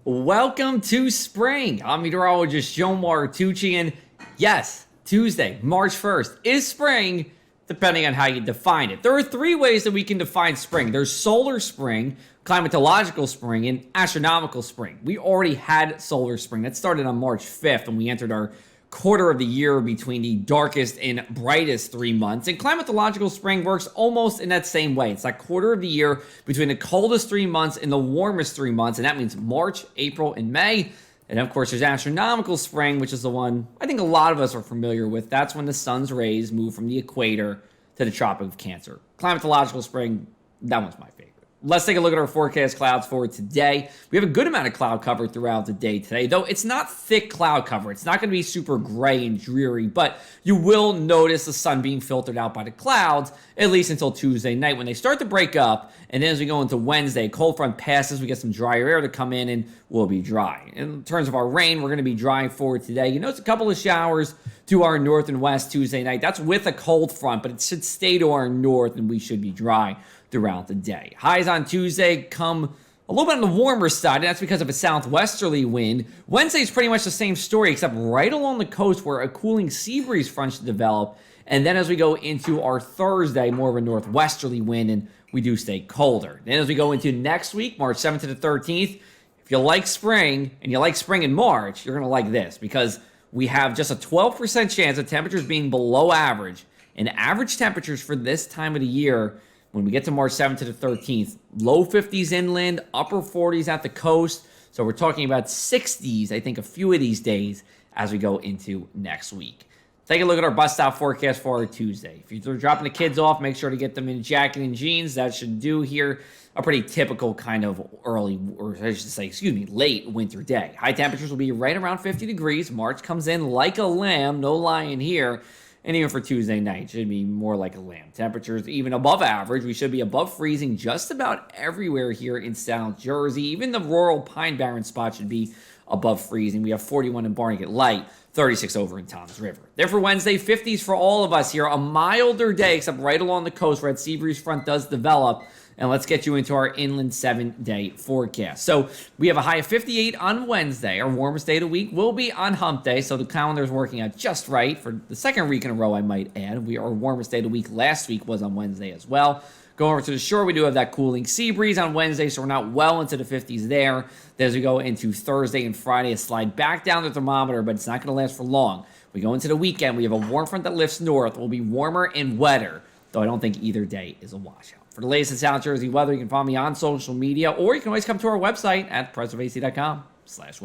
Welcome to spring. I'm meteorologist Joe Martucci, and yes, Tuesday, March 1st is spring, depending on how you define it. There are three ways that we can define spring. There's solar spring, climatological spring, and astronomical spring. We already had solar spring. That started on March 5th, and we entered our quarter of the year between the darkest and brightest 3 months. And climatological spring works almost in that same way. It's that quarter of the year between the coldest 3 months and the warmest 3 months, and that means March, April, and May. And of course, there's astronomical spring, which is the one I think a lot of us are familiar with. That's when the sun's rays move from the equator to the Tropic of Cancer. Climatological spring, that one's my favorite. Let's take a look at our forecast clouds for today. We have a good amount of cloud cover throughout the day today, though it's not thick cloud cover. It's not going to be super gray and dreary, but you will notice the sun being filtered out by the clouds, at least until Tuesday night when they start to break up. And then as we go into Wednesday, cold front passes, we get some drier air to come in and we'll be dry. In terms of our rain, we're going to be dry for today. You notice a couple of showers to our north and west Tuesday night. That's with a cold front, but it should stay to our north and we should be dry throughout the day. Highs on Tuesday come a little bit on the warmer side, and that's because of a southwesterly wind. Wednesday is pretty much the same story, except right along the coast where a cooling sea breeze fronts to develop. And then as we go into our Thursday, more of a northwesterly wind, and we do stay colder. Then as we go into next week, March 7th to the 13th, if you like spring, and you like spring in March, you're going to like this, because we have just a 12% chance of temperatures being below average. And average temperatures for this time of the year, when we get to March 7th to the 13th, low 50s inland, upper 40s at the coast. So we're talking about 60s, I think, a few of these days as we go into next week. Take a look at our bus stop forecast for our Tuesday. If you're dropping the kids off, make sure to get them in a jacket and jeans. That should do here. A pretty typical kind of early, or I should say, late winter day. High temperatures will be right around 50 degrees. March comes in like a lamb, no lying here. And even for Tuesday night, should be more like a lamb. Temperatures even above average. We should be above freezing just about everywhere here in South Jersey. Even the rural Pine Barren spot should be above freezing. We have 41 in Barnegat Light, 36 over in Toms River. There for Wednesday, 50s for all of us here. A milder day, except right along the coast where that sea breeze front does develop. And let's get you into our inland 7-day forecast. So we have a high of 58 on Wednesday. Our warmest day of the week will be on hump day, so the calendar is working out just right for the second week in a row, I might add. Our warmest day of the week last week was on Wednesday as well. Going over to the shore, we do have that cooling sea breeze on Wednesday, so we're not well into the 50s there. Then as we go into Thursday and Friday, a slide back down the thermometer, but it's not going to last for long. We go into the weekend, we have a warm front that lifts north. It will be warmer and wetter, though I don't think either day is a washout. For the latest in South Jersey weather, you can follow me on social media, or you can always come to our website at pressofac.com/weather.